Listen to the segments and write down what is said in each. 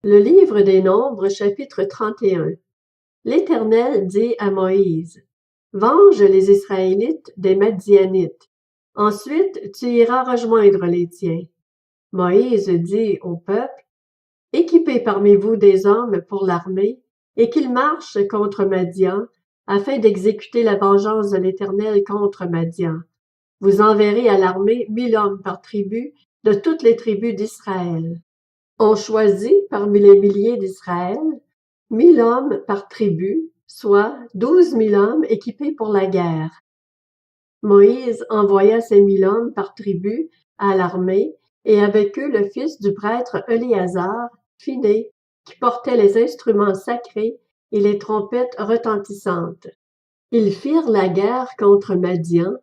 Le livre des Nombres, chapitre 31. L'Éternel dit à Moïse, « Venge les Israélites des Madianites. Ensuite, tu iras rejoindre les tiens. » Moïse dit au peuple, « Équipez parmi vous des hommes pour l'armée, et qu'ils marchent contre Madian, afin d'exécuter la vengeance de l'Éternel contre Madian. Vous enverrez à l'armée 1000 hommes par tribu de toutes les tribus d'Israël. » On choisit parmi les milliers d'Israël 1000 hommes par tribu, soit 12 000 hommes équipés pour la guerre. Moïse envoya ces 1000 hommes par tribu à l'armée, et avec eux le fils du prêtre Éléazar, Phiné, qui portait les instruments sacrés et les trompettes retentissantes. Ils firent la guerre contre Madian,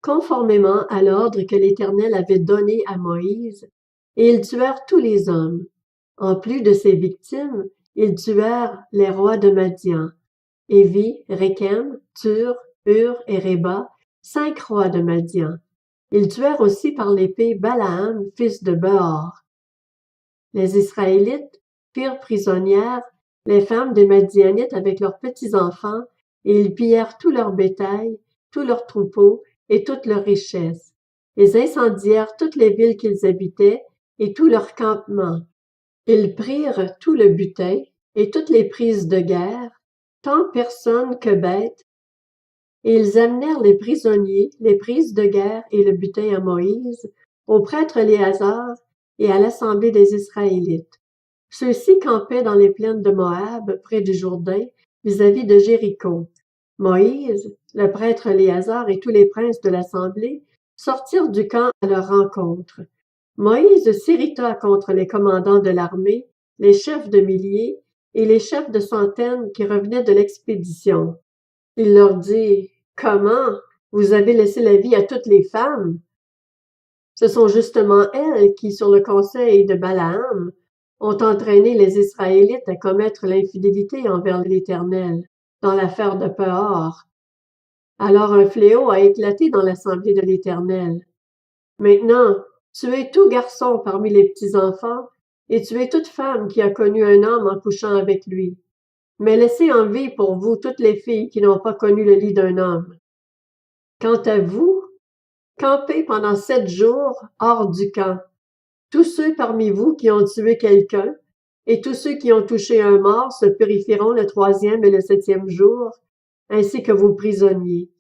conformément à l'ordre que l'Éternel avait donné à Moïse, et ils tuèrent tous les hommes. En plus de ces victimes, ils tuèrent les rois de Madian, Évi, Rékem, Tur, Hur et Réba, 5 rois de Madian. Ils tuèrent aussi par l'épée Balaam, fils de Beor. Les Israélites firent prisonnières les femmes des Madianites avec leurs petits-enfants, et ils pillèrent tout leur bétail, tous leurs troupeaux et toutes leurs richesses. Ils incendièrent toutes les villes qu'ils habitaient et tous leurs campements. Ils prirent tout le butin et toutes les prises de guerre, tant personnes que bêtes, et ils amenèrent les prisonniers, les prises de guerre et le butin à Moïse, au prêtre Éléazar et à l'assemblée des Israélites. Ceux-ci campaient dans les plaines de Moab, près du Jourdain, vis-à-vis de Jéricho. Moïse, le prêtre Éléazar et tous les princes de l'assemblée sortirent du camp à leur rencontre. Moïse s'irrita contre les commandants de l'armée, les chefs de milliers et les chefs de centaines qui revenaient de l'expédition. Il leur dit, « Comment? Vous avez laissé la vie à toutes les femmes? Ce sont justement elles qui, sur le conseil de Balaam, ont entraîné les Israélites à commettre l'infidélité envers l'Éternel, dans l'affaire de Péor. » Alors un fléau a éclaté dans l'assemblée de l'Éternel. Maintenant, tuez tout garçon parmi les petits-enfants, et tuez toute femme qui a connu un homme en couchant avec lui. Mais laissez en vie pour vous toutes les filles qui n'ont pas connu le lit d'un homme. Quant à vous, campez pendant 7 jours hors du camp. Tous ceux parmi vous qui ont tué quelqu'un, et tous ceux qui ont touché un mort se purifieront le 3e et le 7e jour, ainsi que vos prisonniers.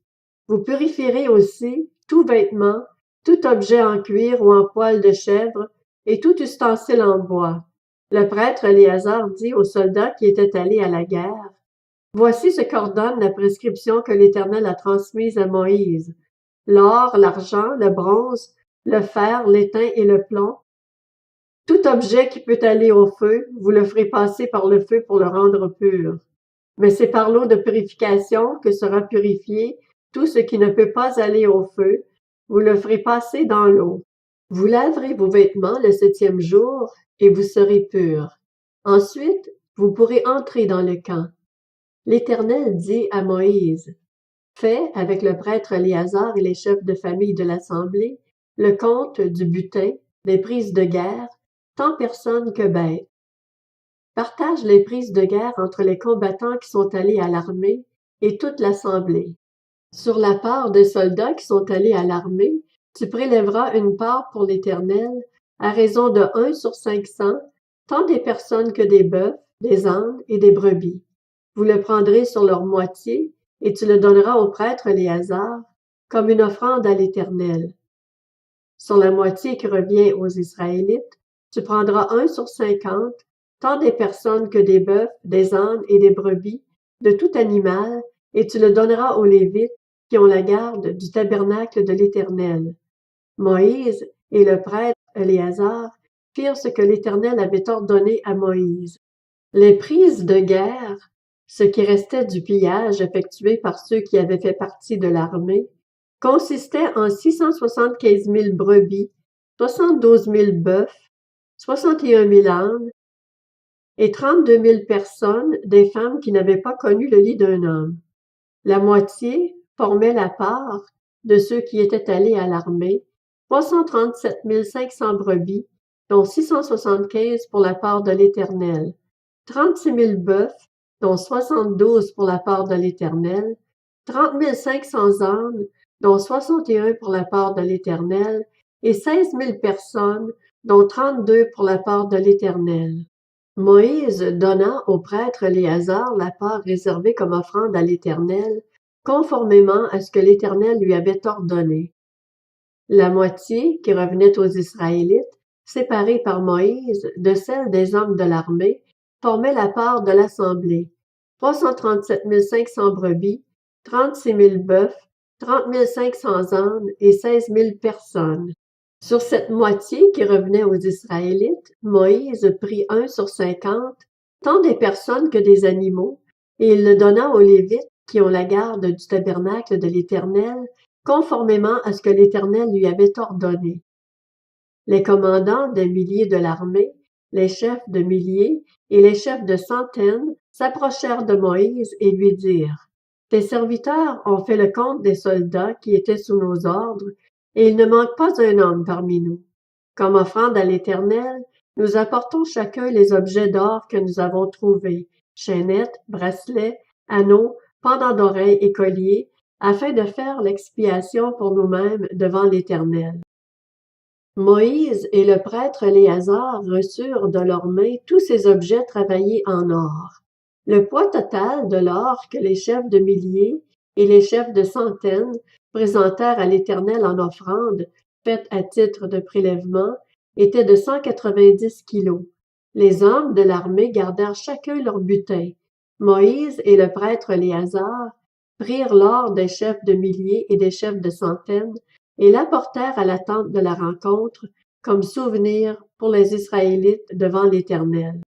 Vous purifierez aussi tout vêtement, tout objet en cuir ou en poil de chèvre, et tout ustensile en bois. Le prêtre Éléazar dit aux soldats qui étaient allés à la guerre, « Voici ce qu'ordonne la prescription que l'Éternel a transmise à Moïse. L'or, l'argent, le bronze, le fer, l'étain et le plomb, tout objet qui peut aller au feu, vous le ferez passer par le feu pour le rendre pur. Mais c'est par l'eau de purification que sera purifié tout ce qui ne peut pas aller au feu, vous le ferez passer dans l'eau. Vous laverez vos vêtements le 7e jour, et vous serez purs. Ensuite, vous pourrez entrer dans le camp. » L'Éternel dit à Moïse, « Fais, avec le prêtre Éléazar et les chefs de famille de l'assemblée, le compte du butin, des prises de guerre, tant personnes que bêtes. Partage les prises de guerre entre les combattants qui sont allés à l'armée et toute l'assemblée. Sur la part des soldats qui sont allés à l'armée, tu prélèveras une part pour l'Éternel, à raison de 1 sur 500, tant des personnes que des bœufs, des ânes et des brebis. Vous le prendrez sur leur moitié, et tu le donneras au prêtre Éléazar, comme une offrande à l'Éternel. Sur la moitié qui revient aux Israélites, tu prendras 1 sur 50, tant des personnes que des bœufs, des ânes et des brebis, de tout animal, et tu le donneras aux Lévites qui ont la garde du tabernacle de l'Éternel. Moïse et le prêtre Éléazar firent ce que l'Éternel avait ordonné à Moïse. Les prises de guerre, ce qui restait du pillage effectué par ceux qui avaient fait partie de l'armée, consistait en 675 000 brebis, 72 000 bœufs, 61 000 ânes et 32 000 personnes, des femmes qui n'avaient pas connu le lit d'un homme. La moitié formait la part de ceux qui étaient allés à l'armée, 337 500 brebis, dont 675 pour la part de l'Éternel, 36 000 bœufs, dont 72 pour la part de l'Éternel, 30 500 ânes, dont 61 pour la part de l'Éternel, et 16 000 personnes, dont 32 pour la part de l'Éternel. Moïse donna au prêtre Éléazar la part réservée comme offrande à l'Éternel, conformément à ce que l'Éternel lui avait ordonné. La moitié qui revenait aux Israélites, séparée par Moïse de celle des hommes de l'armée, formait la part de l'assemblée, 337 500 brebis, 36 000 bœufs, 30 500 ânes et 16 000 personnes. Sur cette moitié qui revenait aux Israélites, Moïse prit 1 sur 50, tant des personnes que des animaux, et il le donna aux Lévites qui ont la garde du tabernacle de l'Éternel, conformément à ce que l'Éternel lui avait ordonné. Les commandants des milliers de l'armée, les chefs de milliers et les chefs de centaines s'approchèrent de Moïse et lui dirent: « Tes serviteurs ont fait le compte des soldats qui étaient sous nos ordres, et il ne manque pas un homme parmi nous. Comme offrande à l'Éternel, nous apportons chacun les objets d'or que nous avons trouvés, chaînettes, bracelets, anneaux, pendants d'oreilles et colliers, afin de faire l'expiation pour nous-mêmes devant l'Éternel. » Moïse et le prêtre Éléazar reçurent de leurs mains tous ces objets travaillés en or. Le poids total de l'or que les chefs de milliers et les chefs de centaines présentèrent à l'Éternel en offrande, faite à titre de prélèvement, était de 190 kilos. Les hommes de l'armée gardèrent chacun leur butin. Moïse et le prêtre Éléazar prirent l'or des chefs de milliers et des chefs de centaines et l'apportèrent à la tente de la rencontre comme souvenir pour les Israélites devant l'Éternel.